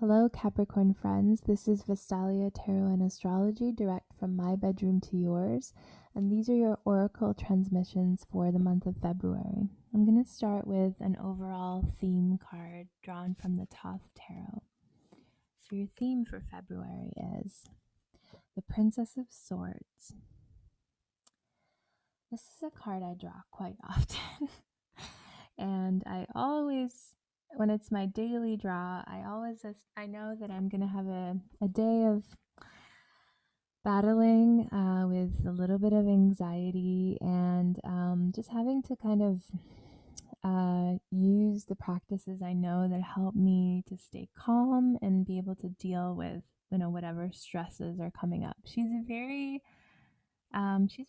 Hello, Capricorn friends. This is Vestalia Tarot and Astrology, direct from my bedroom to yours. And these are your oracle transmissions for the month of February. I'm going to start with an overall theme card drawn from the Thoth Tarot. So, your theme for February is the Princess of Swords. This is a card I draw quite often. And I always, when it's my daily draw, I know that I'm going to have a day of battling with a little bit of anxiety and just having to kind of use the practices I know that help me to stay calm and be able to deal with whatever stresses are coming up. She's a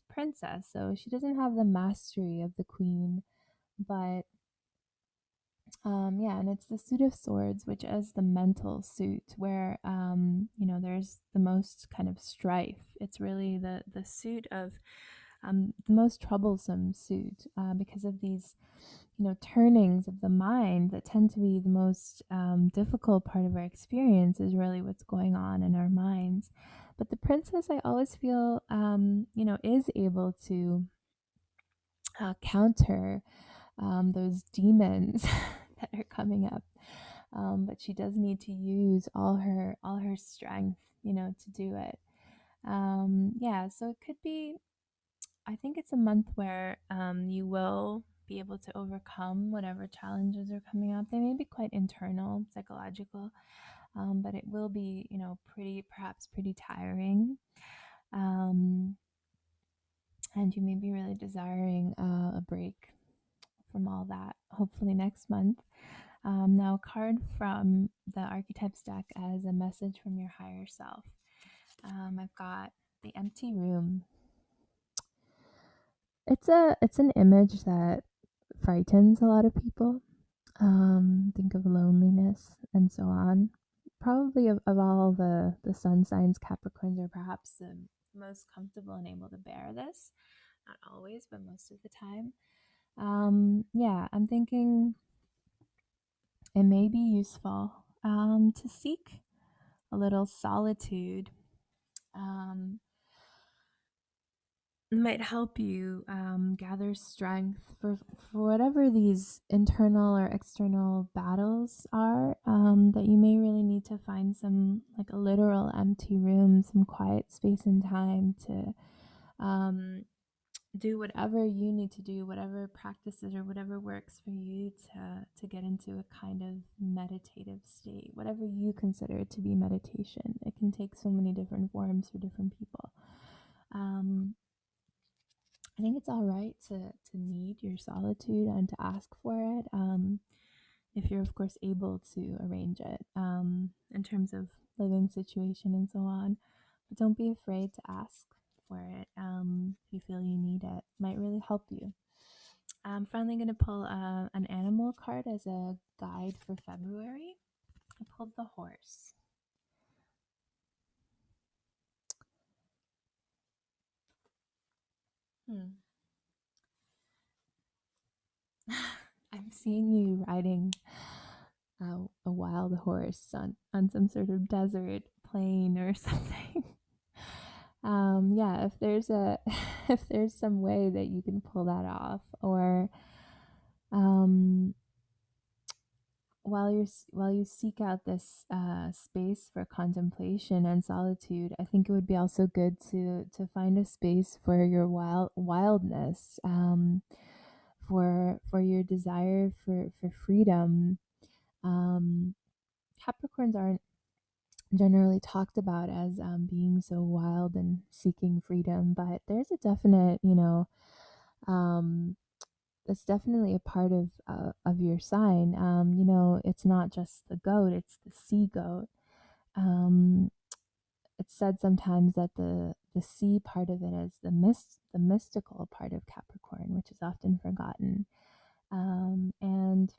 princess, so she doesn't have the mastery of the queen, but yeah, and it's the suit of swords, which is the mental suit where, there's the most kind of strife. It's really the suit of the most troublesome suit because of these, turnings of the mind that tend to be the most difficult part of our experience is really what's going on in our minds. But the princess, I always feel, is able to counter those demons that are coming up. But she does need to use all her strength, to do it. Yeah, so it could be. I think it's a month where you will be able to overcome whatever challenges are coming up. They may be quite internal, psychological, but it will be, perhaps pretty tiring. Um, and you may be really desiring a break from all that, hopefully next month. Now, a card from the Archetypes deck as a message from your higher self. I've got the empty room. It's an image that frightens a lot of people. Think of loneliness and so on. Probably of all the sun signs, Capricorns are perhaps the most comfortable and able to bear this. Not always, but most of the time. Yeah, I'm thinking it may be useful to seek a little solitude. Um, might help you gather strength for whatever these internal or external battles are, that you may really need to find some, like a literal empty room, some quiet space and time to do whatever you need to do, whatever practices or whatever works for you to get into a kind of meditative state, whatever you consider to be meditation. It can take so many different forms for different people. I think it's all right to need your solitude and to ask for it, if you're, of course, able to arrange it in terms of living situation and so on. But don't be afraid to ask for it if you feel you need it. It might really help you. I'm finally going to pull an animal card as a guide for February. I pulled the horse. Hmm. I'm seeing you riding a wild horse on some sort of desert plain or something. Yeah, if there's a if there's some way that you can pull that off, or um, while you seek out this space for contemplation and solitude, I think it would be also good to find a space for your wildness, for your desire for freedom. Um, Capricorns aren't generally talked about as being so wild and seeking freedom, but there's a definite, it's definitely a part of your sign. It's not just the goat; it's the sea goat. Um, it's said sometimes that the sea part of it is the mystical part of Capricorn, which is often forgotten. And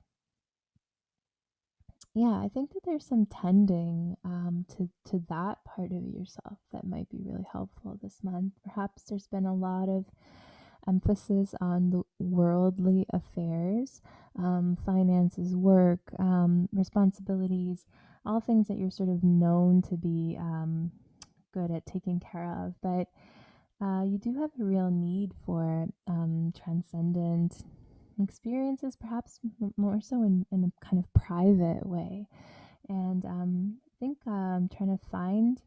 yeah, I think that there's some tending to that part of yourself that might be really helpful this month. Perhaps there's been a lot of emphasis on the worldly affairs, finances, work, responsibilities, all things that you're sort of known to be good at taking care of. But you do have a real need for transcendent experiences, perhaps more so in a kind of private way. And I think trying to find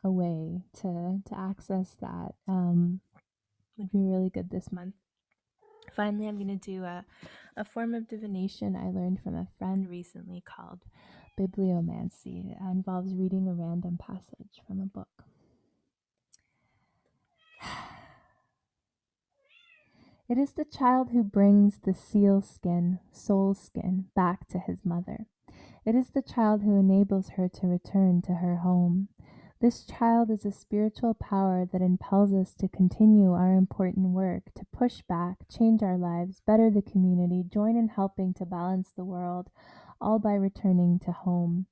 a way to access that would be really good this month. Finally, I'm going to do a form of divination I learned from a friend recently called bibliomancy. It involves reading a random passage from a book. It is the child who brings the seal skin, soul skin, back to his mother. It is the child who enables her to return to her home. This child is a spiritual power that impels us to continue our important work, to push back, change our lives, better the community, join in helping to balance the world, all by returning to home.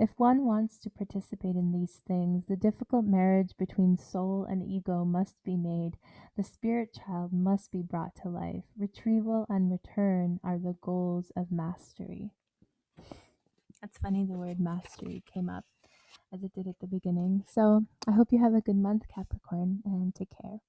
If one wants to participate in these things, the difficult marriage between soul and ego must be made. The spirit child must be brought to life. Retrieval and return are the goals of mastery. That's funny, the word mastery came up as it did at the beginning. So I hope you have a good month, Capricorn, and take care.